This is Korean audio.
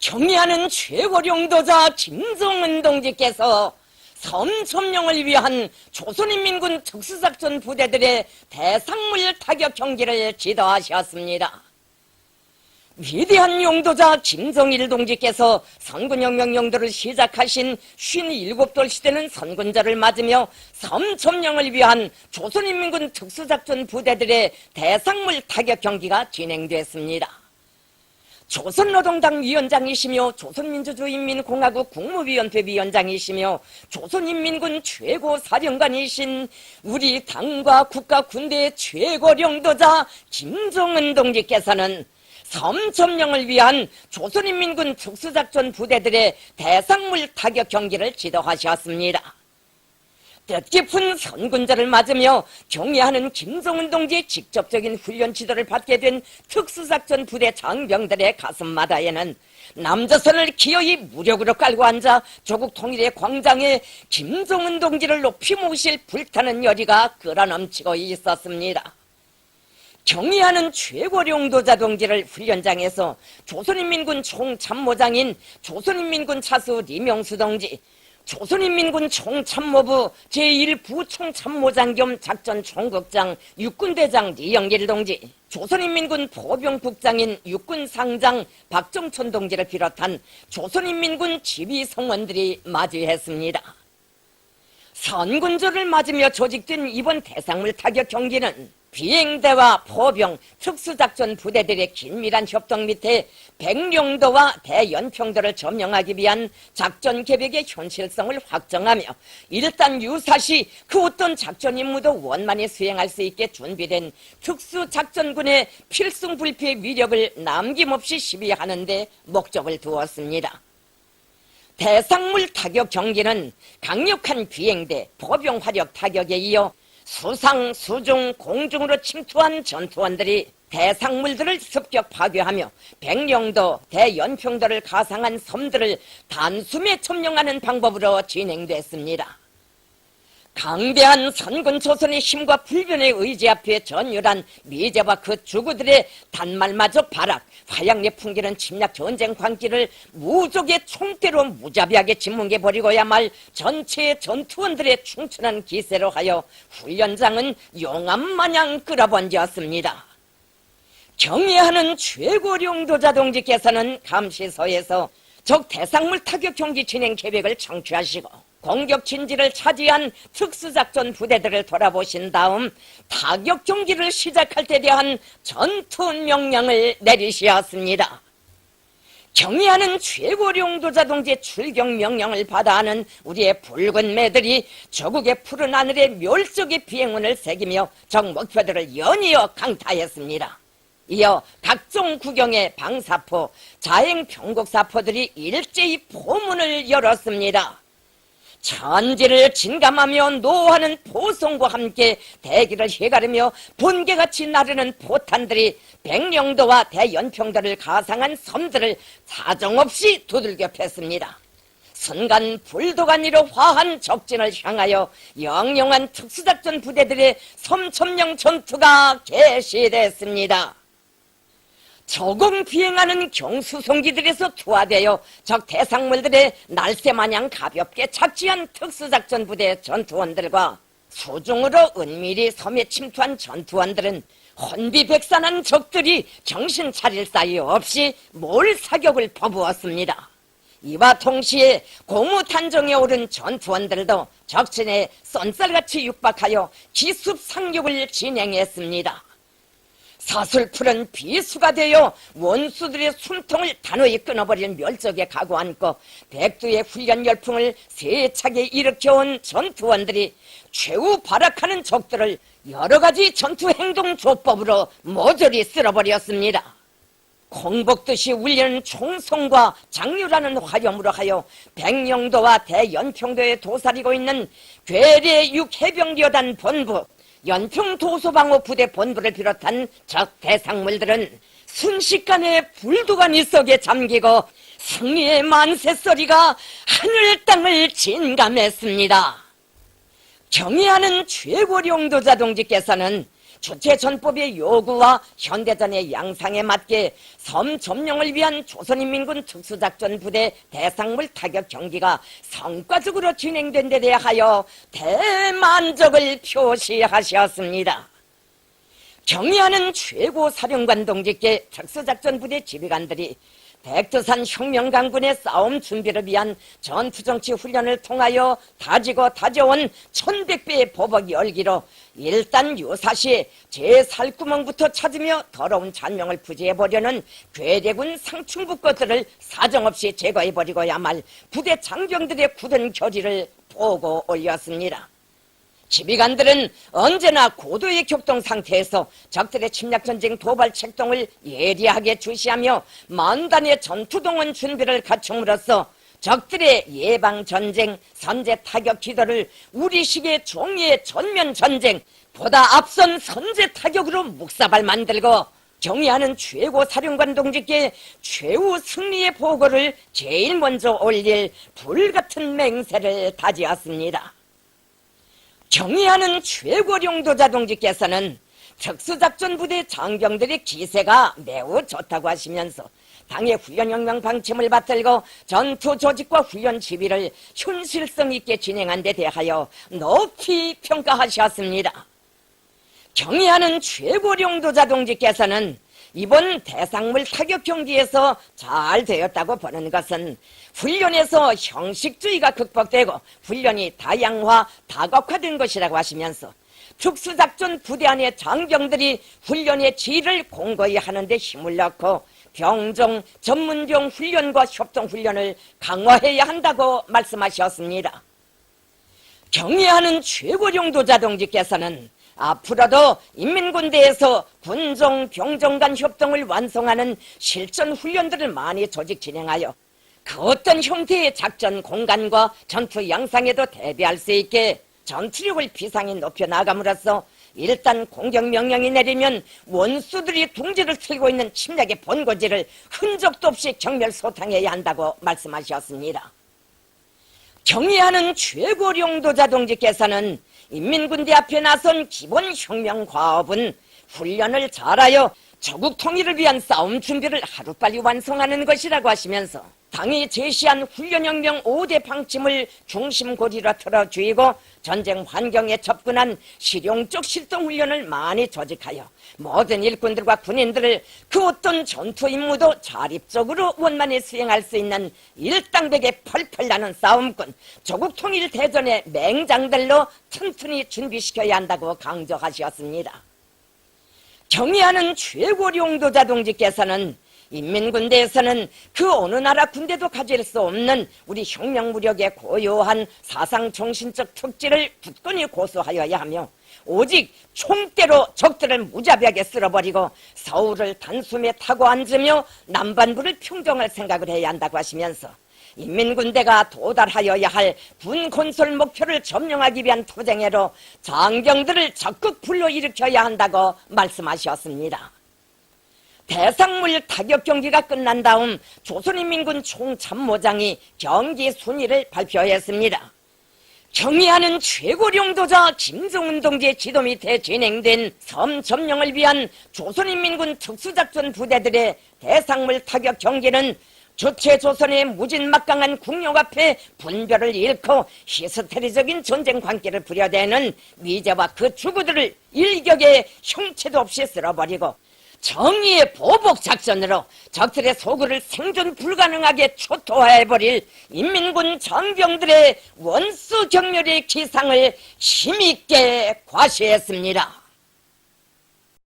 경의하는 최고령도자 김정은 동지께서 섬점령을 위한 조선인민군 특수작전 부대들의 대상물 타격 경기를 지도하셨습니다. 위대한 용도자 김정일 동지께서 선군혁명 용도를 시작하신 57돌 시대는 선군자를 맞으며 섬점령을 위한 조선인민군 특수작전 부대들의 대상물 타격 경기가 진행됐습니다. 조선노동당 위원장이시며 조선민주주의인민공화국 국무위원회 위원장이시며 조선인민군 최고사령관이신 우리 당과 국가 군대의 최고령도자 김정은 동지께서는 섬점령을 위한 조선인민군 특수작전 부대들의 대상물 타격 경기를 지도하셨습니다. 뜻깊은 선군자를 맞으며 경애하는 김정은 동지의 직접적인 훈련 지도를 받게 된 특수작전 부대 장병들의 가슴마다에는 남조선을 기어이 무력으로 깔고 앉아 조국 통일의 광장에 김정은 동지를 높이 모실 불타는 열의가 끌어넘치고 있었습니다. 경의하는 최고령도자 동지를 훈련장에서 조선인민군 총참모장인 조선인민군 차수 리명수 동지, 조선인민군 총참모부 제1부총참모장 겸 작전총국장 육군대장 리영길 동지, 조선인민군 보병국장인 육군상장 박정천 동지를 비롯한 조선인민군 지휘성원들이 맞이했습니다. 선군절을 맞으며 조직된 이번 대상물 타격 경기는 비행대와 포병, 특수작전 부대들의 긴밀한 협동 밑에 백령도와 대연평도를 점령하기 위한 작전 계획의 현실성을 확정하며 일단 유사시 그 어떤 작전 임무도 원만히 수행할 수 있게 준비된 특수작전군의 필승불피의 위력을 남김없이 시비하는 데 목적을 두었습니다. 대상물 타격 경기는 강력한 비행대, 포병 화력 타격에 이어 수상, 수중, 공중으로 침투한 전투원들이 대상물들을 습격 파괴하며 백령도, 대연평도를 가상한 섬들을 단숨에 점령하는 방법으로 진행됐습니다. 강대한 선군 조선의 힘과 불변의 의지 앞에 전율한 미제와 그 주구들의 단말마저 발악, 화양내 풍기는 침략 전쟁 광기를 무적의 총대로 무자비하게 짓뭉개버리고야 말 전체 전투원들의 충천한 기세로 하여 훈련장은 용암마냥 끌어번졌습니다. 경애하는 최고령도자 동지께서는 감시소에서 적 대상물 타격 경기 진행 계획을 청취하시고 공격 진지를 차지한 특수작전 부대들을 돌아보신 다음 타격 경기를 시작할 때 대한 전투 명령을 내리셨습니다. 경의하는 최고령도자 동지의 출격 명령을 받아 하는 우리의 붉은 매들이 조국의 푸른 하늘에 멸족의 비행운을 새기며 적 목표들을 연이어 강타했습니다. 이어 각종 구경의 방사포, 자행 병곡사포들이 일제히 포문을 열었습니다. 천지를 진감하며 노하는 포성과 함께 대기를 해가르며 번개같이 나르는 포탄들이 백령도와 대연평도를 가상한 섬들을 사정없이 두들겨 팼습니다. 순간 불도가니로 화한 적진을 향하여 영영한 특수작전 부대들의 섬점령 전투가 개시됐습니다. 저공 비행하는 경수송기들에서 투하되어 적 대상물들의 날새마냥 가볍게 착지한 특수작전 부대 전투원들과 수중으로 은밀히 섬에 침투한 전투원들은 혼비백산한 적들이 정신 차릴 사이 없이 몰사격을 퍼부었습니다. 이와 동시에 고무탄정에 오른 전투원들도 적진에 쏜살같이 육박하여 기습상륙을 진행했습니다. 사슬풀은 비수가 되어 원수들의 숨통을 단호히 끊어버릴 멸적에 각오 안고 백두의 훈련 열풍을 세차게 일으켜온 전투원들이 최후 발악하는 적들을 여러가지 전투행동 조법으로 모조리 쓸어버렸습니다. 공복듯이 울리는 총성과 장류라는 화염으로 하여 백령도와 대연평도에 도사리고 있는 괴뢰 6해병여단 본부, 연평도소방어 부대 본부를 비롯한 적 대상물들은 순식간에 불도가니 속에 잠기고 승리의 만세소리가 하늘 땅을 진감했습니다. 경의하는 최고령도자 동지께서는 주체전법의 요구와 현대전의 양상에 맞게 섬 점령을 위한 조선인민군 특수작전 부대 대상물 타격 경기가 성과적으로 진행된 데 대하여 대만족을 표시하셨습니다. 경의하는 최고 사령관 동지께 특수작전 부대 지휘관들이 백두산 혁명강군의 싸움 준비를 위한 전투정치 훈련을 통하여 다지고 다져온 1100배의 보복 열기로 일단 유사시 제 살구멍부터 찾으며 더러운 잔명을 부지해보려는 괴뢰군 상층부 것들을 사정없이 제거해버리고야말 부대 장병들의 굳은 결의를 보고 올렸습니다. 지휘관들은 언제나 고도의 격동 상태에서 적들의 침략전쟁 도발 책동을 예리하게 주시하며 만단의 전투동원 준비를 갖춤으로써 적들의 예방전쟁, 선제 타격 기도를 우리식의 종의 전면전쟁, 보다 앞선 선제 타격으로 묵사발 만들고 경의하는 최고 사령관 동지께 최후 승리의 보고를 제일 먼저 올릴 불같은 맹세를 다지었습니다. 경의하는 최고領도자 동지께서는 특수작전부대 장병들의 기세가 매우 좋다고 하시면서 당의 훈련혁명 방침을 받들고 전투 조직과 훈련 지휘를 현실성 있게 진행한 데 대하여 높이 평가하셨습니다. 경의하는 최고領도자 동지께서는 이번 대상물 타격 경기에서 잘 되었다고 보는 것은 훈련에서 형식주의가 극복되고 훈련이 다양화, 다각화된 것이라고 하시면서 특수작전 부대 안의 장병들이 훈련의 질을 공고히 하는 데 힘을 넣고 병종, 전문병 훈련과 협동훈련을 강화해야 한다고 말씀하셨습니다. 경의하는 최고領도자 동지께서는 앞으로도 인민군대에서 군종, 병종 간 협동을 완성하는 실전 훈련들을 많이 조직 진행하여 그 어떤 형태의 작전 공간과 전투 양상에도 대비할 수 있게 전투력을 비상히 높여나감으로써 일단 공격명령이 내리면 원수들이 둥지를 틀고 있는 침략의 본고지를 흔적도 없이 경멸소탕해야 한다고 말씀하셨습니다. 경의하는 최고領도자 동지께서는 인민군대 앞에 나선 기본 혁명 과업은 훈련을 잘하여 조국 통일을 위한 싸움 준비를 하루빨리 완성하는 것이라고 하시면서 당이 제시한 훈련혁명 5대 방침을 중심고리로 틀어주이고 전쟁 환경에 접근한 실용적 실동훈련을 많이 조직하여 모든 일꾼들과 군인들을 그 어떤 전투 임무도 자립적으로 원만히 수행할 수 있는 일당백에 펄펄 나는 싸움꾼 조국 통일 대전의 맹장들로 튼튼히 준비시켜야 한다고 강조하셨습니다. 경의하는 최고領도자 동지께서는 인민군대에서는 그 어느 나라 군대도 가질 수 없는 우리 혁명무력의 고유한 사상정신적 특질을 굳건히 고수하여야 하며 오직 총대로 적들을 무자비하게 쓸어버리고 서울을 단숨에 타고 앉으며 남반부를 평정할 생각을 해야 한다고 하시면서 인민군대가 도달하여야 할 군건설 목표를 점령하기 위한 투쟁에로 장병들을 적극 불러일으켜야 한다고 말씀하셨습니다. 대상물 타격 경기가 끝난 다음 조선인민군 총참모장이 경기 순위를 발표했습니다. 경의하는 최고領도자 김정은 동지의 지도 밑에 진행된 섬 점령을 위한 조선인민군 특수작전 부대들의 대상물 타격 경기는 주체 조선의 무진막강한 국력 앞에 분별을 잃고 히스테리적인 전쟁 관계를 부려대는 미제와 그 주구들을 일격에 형체도 없이 쓸어버리고 정의의 보복 작전으로 적들의 소굴을 생존 불가능하게 초토화해버릴 인민군 장병들의 원수 경멸의 기상을 힘있게 과시했습니다.